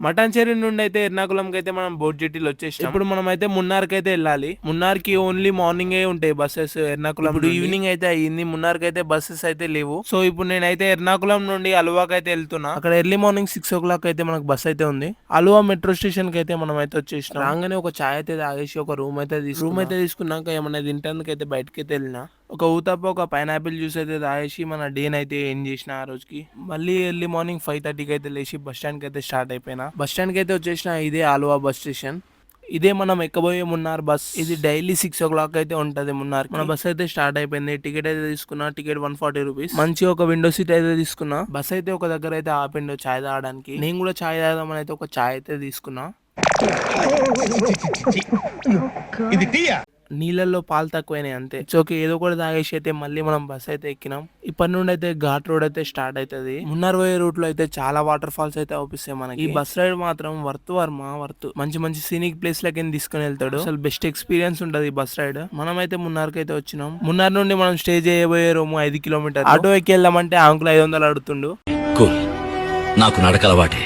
మటాన్చేరి నుండి అయితే ఎర్నాకుళంకి అయితే మనం బోట్ జెట్టీలో వచ్చేసాం. ఇప్పుడు మనం అయితే మున్నార్కి అయితే వెళ్ళాలి. మున్నార్కి ఓన్లీ మార్నింగ్ ఉంటాయి బస్సెస్ ఎర్నాకుళం. ఇప్పుడు ఈవినింగ్ అయితే అయ్యింది, మున్నార్కి అయితే బస్సెస్ అయితే లేవు. సో ఇప్పుడు నేనైతే ఎర్నాకుళం నుండి అలువాకి అయితే వెళ్తున్నా. అక్కడ ఎర్లీ మార్నింగ్ 6 o'clock అయితే మనకు బస్ అయితే ఉంది. అలువా మెట్రో స్టేషన్ కి అయితే మనం అయితే వచ్చేసినాం. రాగానే ఒక చాయ్ అయితే తాగేసి ఒక రూమ్ అయితే తీసుకున్నాక ఏమన్నా తింటానికి అయితే బయటకి అయితే వెళ్ళినా. ఒక ఊతప్ప ఒక పైనాపిల్ జ్యూస్ అయితే తాగేసి మన డేన్ అయితే ఏం చేసిన ఆ రోజుకి. మళ్ళీ ఎర్లీ మార్నింగ్ 5:30కి అయితే లేచి బస్ స్టాండ్ కి అయితే స్టార్ట్ అయిపోయినా. బస్ స్టాండ్ కి అయితే వచ్చేసిన. ఇదే ఆలువా బస్ స్టేషన్. ఇదే మనం ఎక్కబోయే మున్నార్ బస్. ఇది డైలీ 6 o'clock అయితే ఉంటది మున్నార్. మన బస్ అయితే స్టార్ట్ అయిపోయింది. టికెట్ అయితే తీసుకున్నా. Ticket 140 rupees. మంచి ఒక విండో సీట్ అయితే తీసుకున్నా. బస్ అయితే ఒక దగ్గర అయితే ఆపిండు చాయ్ తాగడానికి. నేను కూడా చాయ్ తాగదామని అయితే ఒక చాయ్ అయితే తీసుకున్నా. నీళ్ళల్లో పాలు తక్కువైనాయి అంతే. ఓకే, ఏదో కూడా తాగేసి అయితే మళ్ళీ మనం బస్ అయితే ఎక్కినాం. ఇప్పటి నుండి అయితే ఘాట్ రోడ్ అయితే స్టార్ట్ అవుతుంది. మున్నార్ పోయే రూట్ లో అయితే చాలా వాటర్ ఫాల్స్ అయితే అవుపిస్తాయి మనకి. ఈ బస్ రైడ్ మాత్రం వర్త్ మంచి మంచి సీనిక్ ప్లేస్ లకి తీసుకుని వెళ్తాడు. అసలు బెస్ట్ ఎక్స్పీరియన్స్ ఉంటది ఈ బస్ రైడ్. మనం అయితే మున్నార్కి అయితే వచ్చినాం. మున్నార్ నుండి మనం స్టే చేయబోయే రూమ్ 5 kilometers. ఆటో ఎక్కి వెళ్దామంటే అంకుల్ 500 అడుగుతుండు. నాకు నడకలవాటే.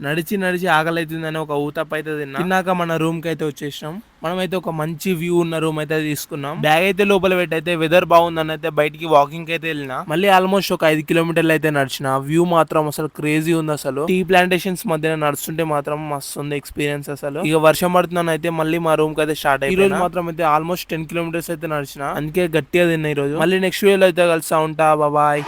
నడిచి ఆకలి అవుతుందని ఒక ఊతప్ప అయితే తిన్నాక మన రూమ్ కి అయితే వచ్చేసినాం. మనమైతే ఒక మంచి వ్యూ ఉన్న రూమ్ అయితే తీసుకున్నాం. బ్యాగ్ అయితే లోపల పెట్టి అయితే వెదర్ బాగుందని అయితే బయటికి వాకింగ్ అయితే వెళ్ళినా. మళ్ళీ ఆల్మోస్ట్ ఒక 5 kilometers అయితే నడిచిన. వ్యూ మాత్రం అసలు క్రేజీ ఉంది. అసలు టీ ప్లాంటేషన్స్ మధ్య నడుస్తుంటే మాత్రం మస్తు ఉంది ఎక్స్పీరియన్స్. అసలు ఇక వర్షం పడుతుందని అయితే మళ్ళీ మా రూమ్ కి అయితే స్టార్ట్ అయ్యి. ఈ రోజు మాత్రం అయితే ఆల్మోస్ట్ 10 kilometers అయితే నడిచిన. అందుకే గట్టిగా తిన్నా ఈ రోజు. మళ్ళీ నెక్స్ట్ వీడియోలో అయితే కలుస్తా ఉంటా. బాయ్.